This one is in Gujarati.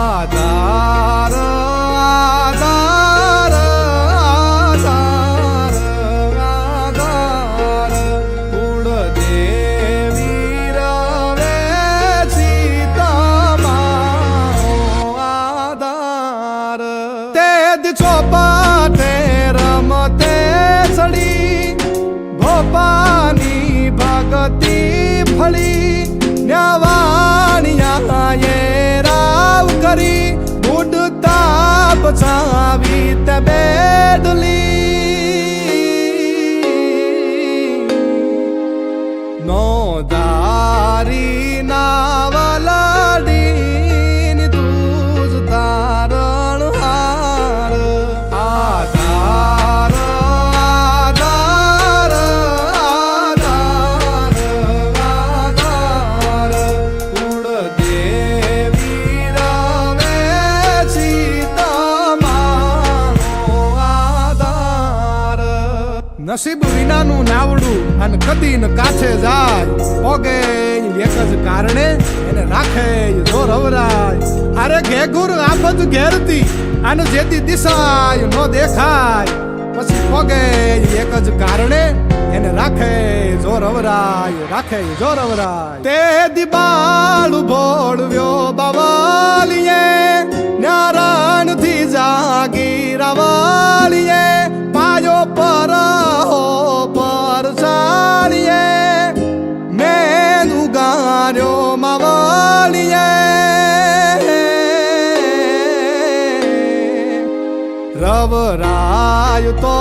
આધાર આધાર આધાર આધાર કુળદેવી રવે સીતામાનો આધાર તેજ ચોપાટે રમતે ચડી ભોપાની ભગતિ ફળી ન્યાવાણિયાએ રાવ કરી ઉડતા બચાવી તે બેડલી નોધારી નાવલડી તુજ તારણ હાર આધાર આધાર આધાર આધાર કુળદેવી રવે સીતામાનો આધાર નસીબ વિનાનું નાવડું અને કદી ન કાછે જાય પોગે એક જ કારણે એને રાખે જોર અવરાય અરે ઘેઘુર આફત ઘેરતી આનું જેતી દિશાય નો દેખાય પછી પોગે એક જ કારણે એને રાખે જોર અવરાય રાખે જોર અવરાય તે દિબાળ ભોળવ્યો બાવાલીએ નારાયણ થી જાગી રાવાલીએ પાયો પર હો પર ચાલીએ મેં ઉગાર્યો માવાલીએ રવરાય તો